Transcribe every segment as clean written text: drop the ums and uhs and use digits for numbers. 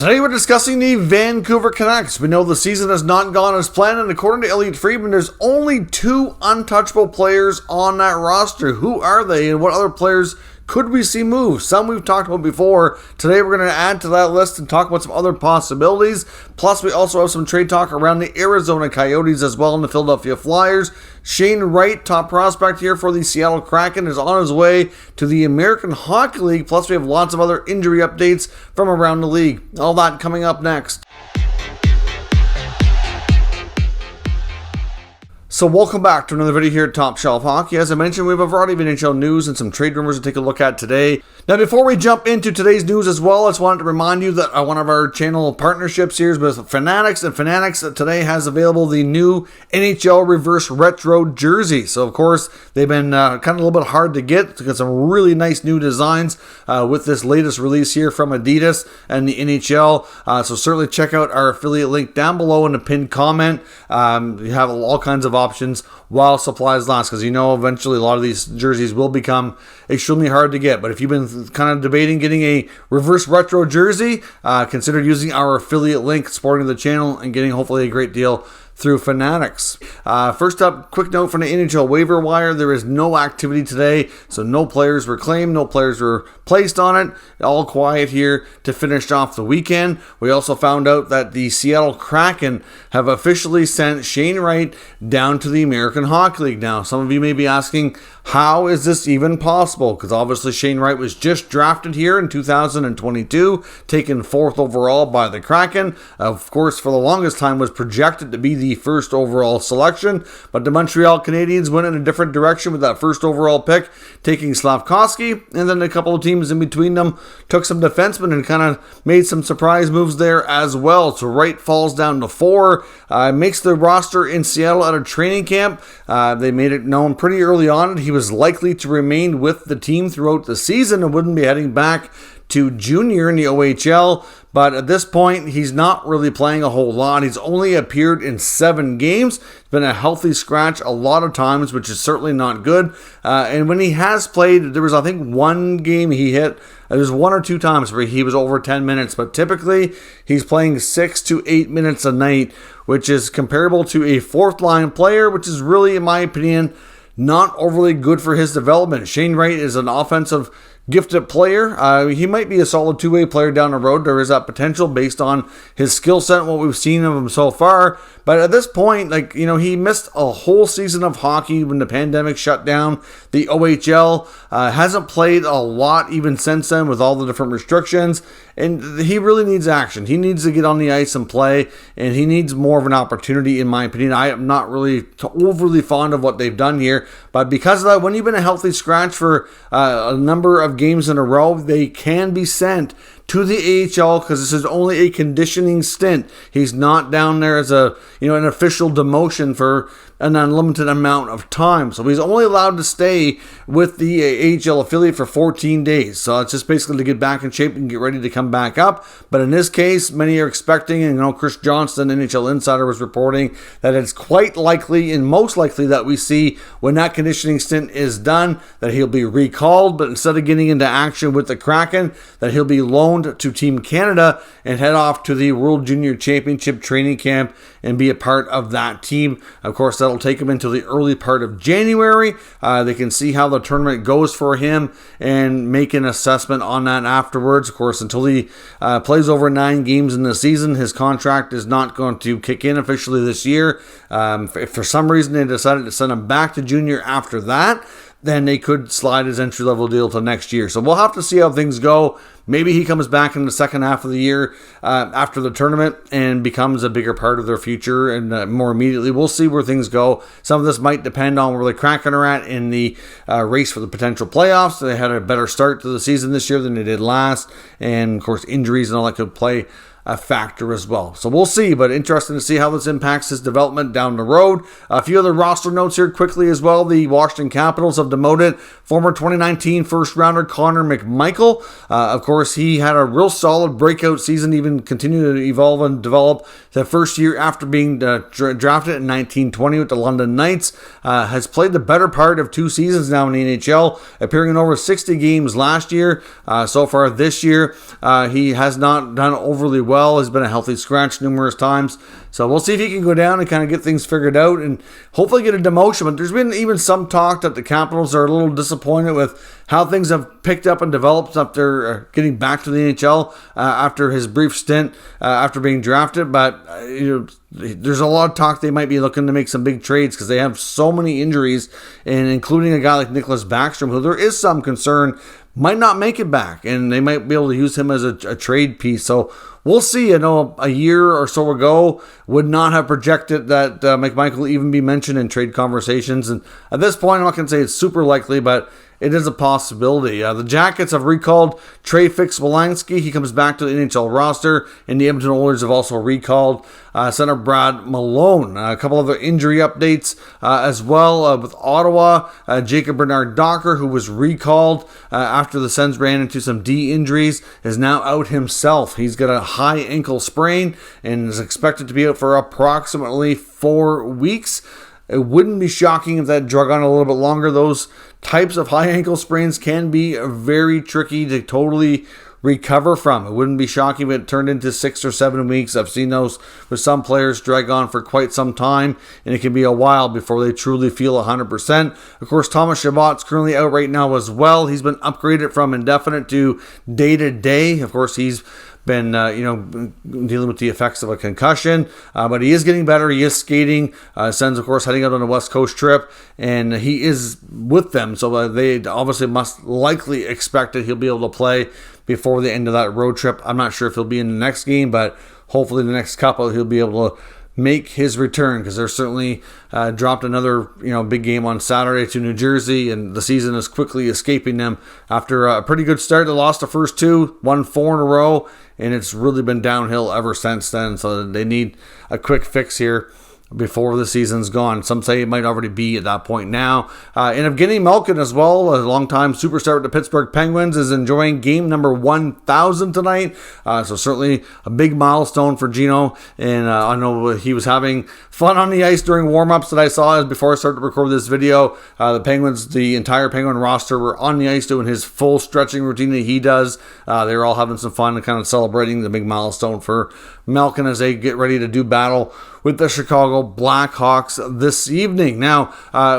Today we're discussing the Vancouver Canucks. We know the season has not gone as planned, and according to Elliotte Friedman, there's only 2 untouchable players on that roster. Who are they, and what other players could we see move? Some we've talked about before. Today we're going to add to that list and talk about some other possibilities. Plus, we also have some trade talk around the Arizona Coyotes as well, and the Philadelphia Flyers. Shea, Wright, top prospect here for the Seattle Kraken, is on his way to the American Hockey League. Plus, we have lots of other injury updates from around the league. All that coming up next. So welcome back to another video here at Top Shelf Hockey. As I mentioned, we have a variety of NHL news and some trade rumors to take a look at today. Now, before we jump into today's news as well, I just wanted to remind you that one of our channel partnerships here is with Fanatics, and Fanatics today has available the new NHL Reverse Retro jersey. So, of course, they've been kind of a little bit hard to get. It's got some really nice new designs with this latest release here from Adidas and the NHL. So certainly check out our affiliate link down below in the pinned comment. You have all kinds of options while supplies last, because you know eventually a lot of these jerseys will become extremely hard to get. But if you've been kind of debating getting a reverse retro jersey, consider using our affiliate link, supporting the channel, and getting hopefully a great deal through Fanatics. First up, quick note from the NHL waiver wire. There is no activity today, so no players were claimed, no players were placed on it. All quiet here to finish off the weekend. We also found out that the Seattle Kraken have officially sent Shea Wright down to the American Hockey League. Now, some of you may be asking, how is this even possible? Because obviously Shea Wright was just drafted here in 2022, taken 4th overall by the Kraken. Of course, for the longest time was projected to be the first overall selection, but the Montreal Canadiens went in a different direction with that first overall pick, taking Slafkovsky, and then a couple of teams in between them took some defensemen and kind of made some surprise moves there as well. So Wright falls down to 4, makes the roster in Seattle at a training camp. They made it known pretty early on that he was likely to remain with the team throughout the season and wouldn't be heading back to junior in the OHL, but at this point, he's not really playing a whole lot. He's only appeared in 7 games. It's been a healthy scratch a lot of times, which is certainly not good. And when he has played, there was, I think, one game he hit. There's 1 or 2 times where he was over 10 minutes, but typically he's playing 6 to 8 minutes a night, which is comparable to a 4th-line player, which is really, in my opinion, not overly good for his development. Shea Wright is an offensive gifted player. He might be a solid 2-way player down the road. There is that potential based on his skill set and what we've seen of him so far. But at this point, he missed a whole season of hockey when the pandemic shut down. The OHL hasn't played a lot even since then with all the different restrictions. And he really needs action. He needs to get on the ice and play, and he needs more of an opportunity, in my opinion. I am not really overly fond of what they've done here, but because of that, when you've been a healthy scratch for a number of games in a row, they can be sent to the AHL because this is only a conditioning stint. He's not down there as an official demotion for an unlimited amount of time. So he's only allowed to stay with the AHL affiliate for 14 days. So it's just basically to get back in shape and get ready to come back up. But in this case, many are expecting, and Chris Johnston, NHL Insider, was reporting that it's quite likely and most likely that we see when that conditioning stint is done that he'll be recalled, but instead of getting into action with the Kraken, that he'll be loaned to Team Canada and head off to the World Junior Championship training camp and be a part of that team. Of course, that'll take him until the early part of January. They can see how the tournament goes for him and make an assessment on that afterwards. Of course, until he plays over 9 games in the season, his contract is not going to kick in officially this year. If for some reason they decided to send him back to junior after that, then they could slide his entry-level deal to next year. So we'll have to see how things go. Maybe he comes back in the second half of the year after the tournament and becomes a bigger part of their future and more immediately. We'll see where things go. Some of this might depend on where the Kraken are at in the race for the potential playoffs. They had a better start to the season this year than they did last. And, of course, injuries and all that could play a factor as well. So we'll see, but interesting to see how this impacts his development down the road. A few other roster notes here quickly as well. The Washington Capitals have demoted former 2019 first rounder Connor McMichael. Of course, he had a real solid breakout season, even continued to evolve and develop the first year after being drafted in 1920 with the London Knights. Has played the better part of 2 seasons now in the NHL, appearing in over 60 games last year. So far this year, he has not done overly well. He's been a healthy scratch numerous times. So we'll see if he can go down and kind of get things figured out and hopefully get a demotion. But there's been even some talk that the Capitals are a little disappointed with how things have picked up and developed after getting back to the NHL after his brief stint after being drafted. But there's a lot of talk they might be looking to make some big trades because they have so many injuries, and including a guy like Nicholas Backstrom, who there is some concern might not make it back, and they might be able to use him as a trade piece. So we'll see. I know a year or so ago would not have projected that McMichael will even be mentioned in trade conversations, and at this point I'm not going to say it's super likely, but it is a possibility. The Jackets have recalled Trey Fix-Wolansky. He comes back to the NHL roster, and the Edmonton Oilers have also recalled center Brad Malone. A couple other injury updates as well with Ottawa. Jacob Bernard-Docker, who was recalled after the Sens ran into some D injuries, is now out himself. He's got a high ankle sprain and is expected to be out for approximately 4 weeks. It wouldn't be shocking if that drug on a little bit longer. Those types of high ankle sprains can be very tricky to totally recover from. It wouldn't be shocking if it turned into 6 or 7 weeks. I've seen those with some players drag on for quite some time, and it can be a while before they truly feel 100%. Of course, Thomas Chabot's currently out right now as well. He's been upgraded from indefinite to day-to-day. Of course, he's been dealing with the effects of a concussion, but he is getting better. He is skating. Sens, of course, heading out on a West Coast trip, and he is with them, so they obviously must likely expect that he'll be able to play before the end of that road trip. I'm not sure if he'll be in the next game, but hopefully the next couple he'll be able to make his return, because they're certainly dropped another big game on Saturday to New Jersey, and the season is quickly escaping them after a pretty good start. They lost the first 2, won 4 in a row, and it's really been downhill ever since then. So they need a quick fix here before the season's gone. Some say it might already be at that point now. And Evgeny Malkin as well, a longtime superstar with the Pittsburgh Penguins, is enjoying game number 1,000 tonight. So certainly a big milestone for Gino. And I know he was having fun on the ice during warm-ups that I saw before I started to record this video. The Penguins, the entire Penguin roster, were on the ice doing his full stretching routine that he does. They were all having some fun and kind of celebrating the big milestone for Malkin as they get ready to do battle with the Chicago Blackhawks this evening. Now,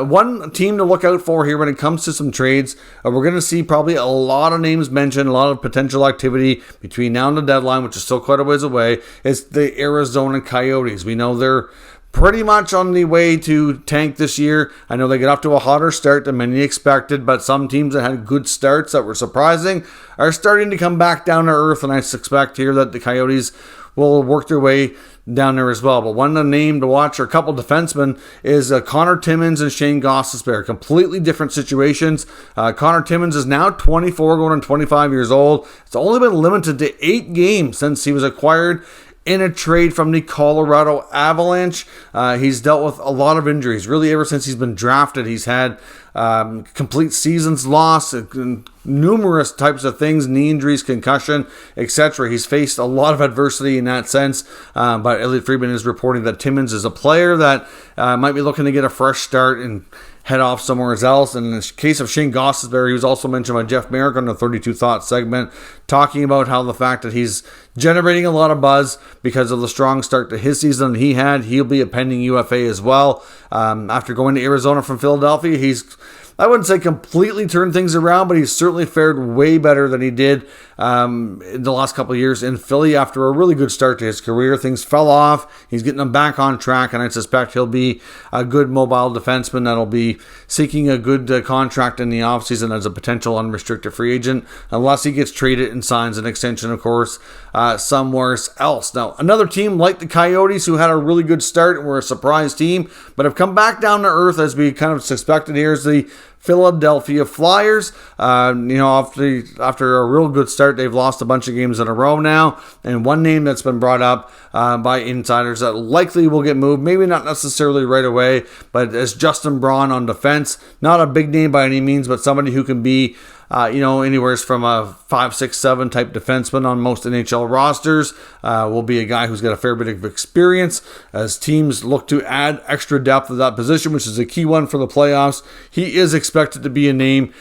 one team to look out for here when it comes to some trades, we're going to see probably a lot of names mentioned, a lot of potential activity between now and the deadline, which is still quite a ways away, is the Arizona Coyotes. We know they're pretty much on the way to tank this year. I know they get off to a hotter start than many expected, but some teams that had good starts that were surprising are starting to come back down to earth, and I suspect here that the Coyotes will work their way down there as well. But one name to watch, or a couple defensemen, is Connor Timmins and Shane Gostisbehere. Completely different situations. Connor Timmins is now 24, going on 25 years old. It's only been limited to 8 games since he was acquired in a trade from the Colorado Avalanche. He's dealt with a lot of injuries. Really, ever since he's been drafted, he's had complete seasons lost, numerous types of things, knee injuries, concussion, etc. He's faced a lot of adversity in that sense, but Elliot Friedman is reporting that Timmins is a player that might be looking to get a fresh start and head off somewhere else. And in the case of Shane Gostisbehere, he was also mentioned by Jeff Merrick on the 32 Thoughts segment, talking about how the fact that he's generating a lot of buzz because of the strong start to his season he had. He'll be a pending UFA as well. After going to Arizona from Philadelphia, he's, I wouldn't say completely turned things around, but he's certainly fared way better than he did in the last couple of years in Philly. After a really good start to his career, things fell off. He's getting them back on track, and I suspect he'll be a good mobile defenseman that'll be seeking a good contract in the offseason as a potential unrestricted free agent, unless he gets traded and signs an extension, of course, somewhere else. Now, another team like the Coyotes, who had a really good start and were a surprise team, but have come back down to earth as we kind of suspected here, is the Philadelphia Flyers. After a real good start, they've lost a bunch of games in a row now. And one name that's been brought up by insiders that likely will get moved, maybe not necessarily right away, but is Justin Braun on defense. Not a big name by any means, but somebody who can be anywhere from a 5, 6, 7 type defenseman on most NHL rosters. Will be a guy who's got a fair bit of experience as teams look to add extra depth at that position, which is a key one for the playoffs. He is expected to be a name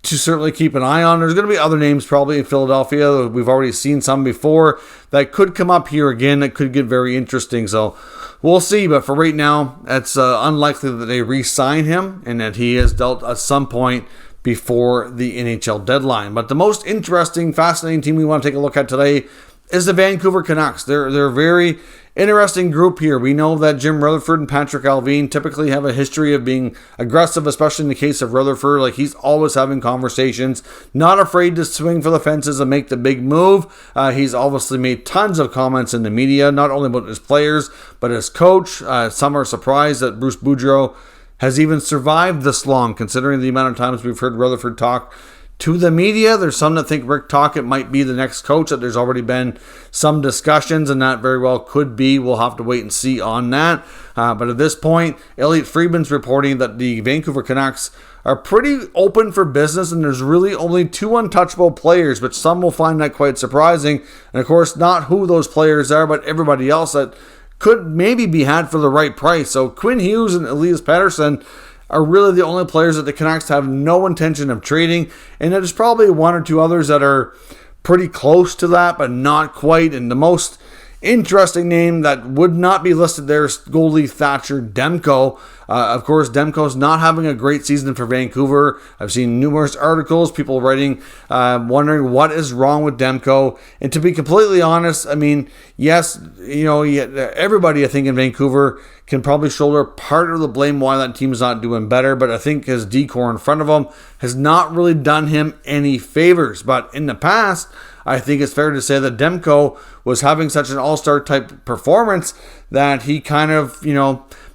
to certainly keep an eye on. There's going to be other names probably in Philadelphia. We've already seen some before that could come up here again. That could get very interesting. So we'll see. But for right now, it's unlikely that they re-sign him and that he is dealt at some point before the NHL deadline. But the most interesting, fascinating team we want to take a look at today is the Vancouver Canucks. They're a very interesting group here. We know that Jim Rutherford and Patrick Allvin typically have a history of being aggressive, especially in the case of Rutherford. Like, he's always having conversations, not afraid to swing for the fences and make the big move. He's obviously made tons of comments in the media, not only about his players, but his coach. Some are surprised that Bruce Boudreau has even survived this long, considering the amount of times we've heard Rutherford talk to the media. There's some that think Rick Tocchet might be the next coach, that there's already been some discussions, and that very well could be. We'll have to wait and see on that. But at this point, Elliot Friedman's reporting that the Vancouver Canucks are pretty open for business, and there's really only 2 untouchable players, but some will find that quite surprising. And of course, not who those players are, but everybody else that could maybe be had for the right price. So Quinn Hughes and Elias Pettersson are really the only players that the Canucks have no intention of trading. And there's probably 1 or 2 others that are pretty close to that, but not quite. And the most interesting name that would not be listed there is goalie Thatcher Demko. Of course, Demko's not having a great season for Vancouver. I've seen numerous articles, people writing, wondering what is wrong with Demko. And to be completely honest, I mean, yes, everybody I think in Vancouver can probably shoulder part of the blame why that team is not doing better, but I think his decor in front of him has not really done him any favors. But in the past, I think it's fair to say that Demko was having such an all-star type performance that he kind of,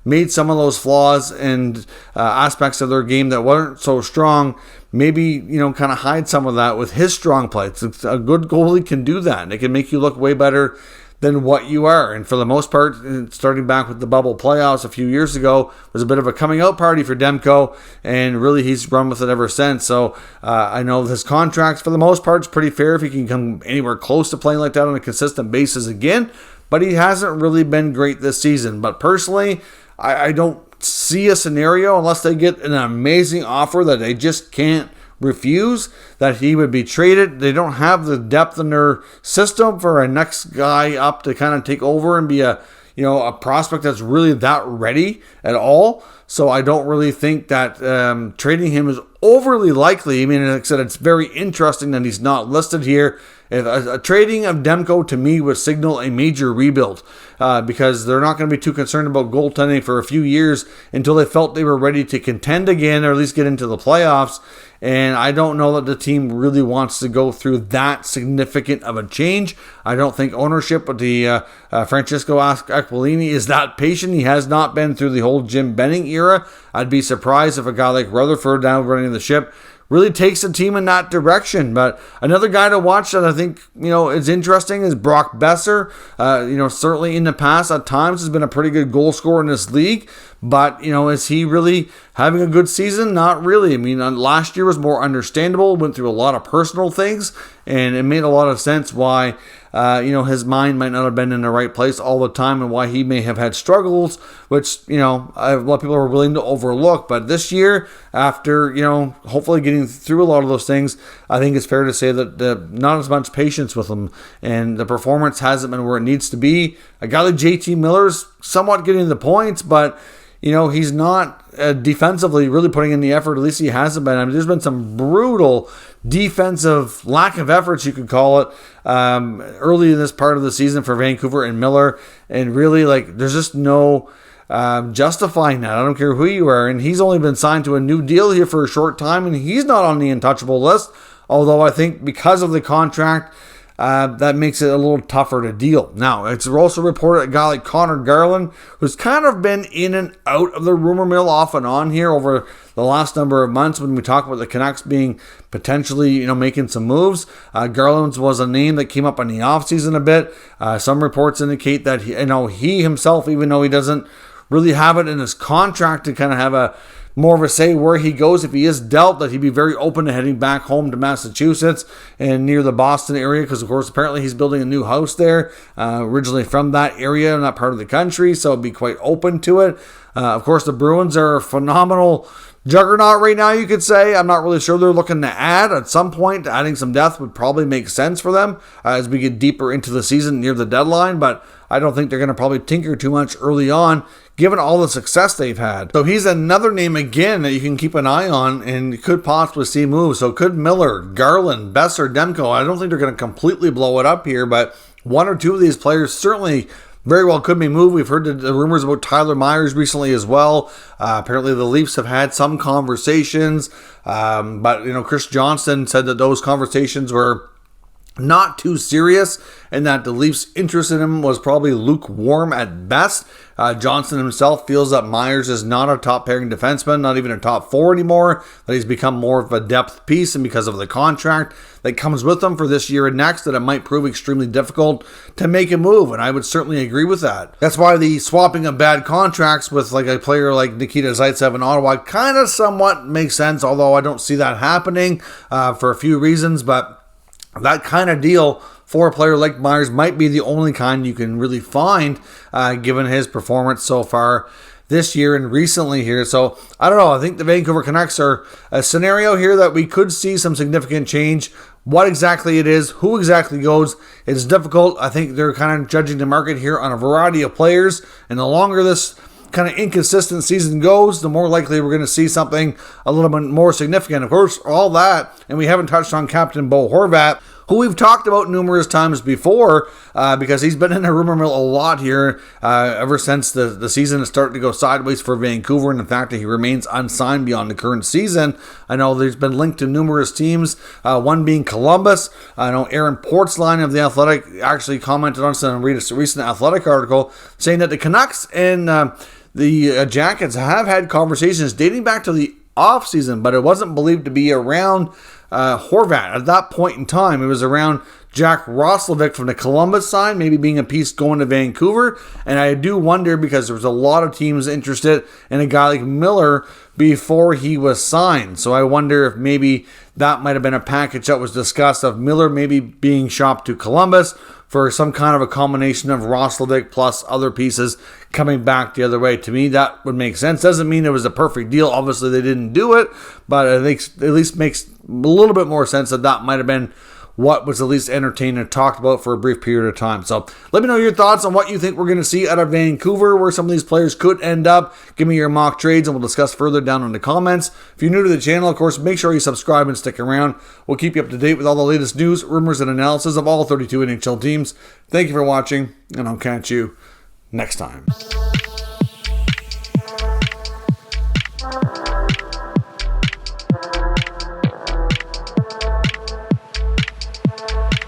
made some of those flaws and aspects of their game that weren't so strong, maybe, kind of hide some of that with his strong play. A good goalie can do that. It can make you look way better than what you are. And for the most part, starting back with the bubble playoffs a few years ago, was a bit of a coming out party for Demko, and really he's run with it ever since. So I know his contract for the most part is pretty fair if he can come anywhere close to playing like that on a consistent basis again, but he hasn't really been great this season. But personally, I don't see a scenario, unless they get an amazing offer that they just can't refuse, that he would be traded. They don't have the depth in their system for a next guy up to kind of take over and be a prospect that's really that ready at all. So I don't really think that trading him is overly likely. I mean, like I said, it's very interesting that he's not listed here. A trading of Demko to me would signal a major rebuild because they're not going to be too concerned about goaltending for a few years until they felt they were ready to contend again, or at least get into the playoffs. And I don't know that the team really wants to go through that significant of a change. I don't think ownership with the Francisco Aquilini is that patient. He has not been through the whole Jim Benning era. I'd be surprised if a guy like Rutherford now running the ship really takes the team in that direction. But another guy to watch that I think, is interesting is Brock Besser. Certainly in the past at times has been a pretty good goal scorer in this league. But, is he really having a good season? Not really. I mean, last year was more understandable, went through a lot of personal things, and it made a lot of sense why, his mind might not have been in the right place all the time, and why he may have had struggles, which, a lot of people are willing to overlook. But this year, after, hopefully getting through a lot of those things, I think it's fair to say that not as much patience with him, and the performance hasn't been where it needs to be. A guy like JT Miller's somewhat getting the points, but he's not defensively really putting in the effort. At least he hasn't been. I mean, there's been some brutal defensive lack of efforts, you could call it, early in this part of the season for Vancouver and Miller. And really, there's just no justifying that. I don't care who you are. And he's only been signed to a new deal here for a short time, and he's not on the untouchable list. Although I think because of the contract, that makes it a little tougher to deal. Now, it's also reported a guy like Connor Garland, who's kind of been in and out of the rumor mill off and on here over the last number of months when we talk about the Canucks being potentially, making some moves. Garland was a name that came up in the offseason a bit. Some reports indicate that he himself, even though he doesn't really have it in his contract to kind of have more of a say where he goes if he is dealt, that he'd be very open to heading back home to Massachusetts and near the Boston area, because of course apparently he's building a new house there, originally from that area in that part of the country, so be quite open to it. Of course, the Bruins are a phenomenal juggernaut right now, you could say. I'm not really sure they're looking to add at some point. Adding some depth would probably make sense for them as we get deeper into the season near the deadline, but I don't think they're going to probably tinker too much early on, given all the success they've had. So he's another name again that you can keep an eye on and could possibly see move. So could Miller, Garland, Besser, Demko. I don't think they're going to completely blow it up here, but one or two of these players certainly very well could be moved. We've heard the rumors about Tyler Myers recently as well. Apparently the Leafs have had some conversations, but Chris Johnston said that those conversations were not too serious and that the Leafs' interest in him was probably lukewarm at best. Johnson himself feels that Myers is not a top pairing defenseman, not even a top four anymore, that he's become more of a depth piece, and because of the contract that comes with him for this year and next, that it might prove extremely difficult to make a move, and I would certainly agree with that. That's why the swapping of bad contracts with like a player like Nikita Zaitsev in Ottawa kind of somewhat makes sense, although I don't see that happening for a few reasons, but that kind of deal for a player like Myers might be the only kind you can really find, given his performance so far this year and recently here. So, I don't know. I think the Vancouver Canucks are a scenario here that we could see some significant change. What exactly it is, who exactly goes, it's difficult. I think they're kind of judging the market here on a variety of players, and the longer this kind of inconsistent season goes, the more likely we're going to see something a little bit more significant. Of course, all that, and we haven't touched on Captain Bo Horvat, who we've talked about numerous times before, because he's been in the rumor mill a lot here ever since the season is starting to go sideways for Vancouver, and the fact that he remains unsigned beyond the current season. I know there's been linked to numerous teams, one being Columbus. I know Aaron Portzline of The Athletic actually commented on some recent Athletic article saying that the Canucks and the Jackets have had conversations dating back to the offseason, but it wasn't believed to be around Horvat. At that point in time, it was around Jack Roslovic from the Columbus side, maybe being a piece going to Vancouver. And I do wonder, because there was a lot of teams interested in a guy like Miller before he was signed. So I wonder if maybe that might have been a package that was discussed of Miller maybe being shopped to Columbus for some kind of a combination of Roslovic plus other pieces coming back the other way. To me, that would make sense. Doesn't mean it was a perfect deal. Obviously, they didn't do it, but I think at least makes a little bit more sense that might have been what was at least entertained and talked about for a brief period of time. So let me know your thoughts on what you think we're going to see out of Vancouver, where some of these players could end up. Give me your mock trades and we'll discuss further down in the comments. If you're new to the channel, of course, make sure you subscribe and stick around. We'll keep you up to date with all the latest news, rumors, and analysis of all 32 NHL teams. Thank you for watching, and I'll catch you next time.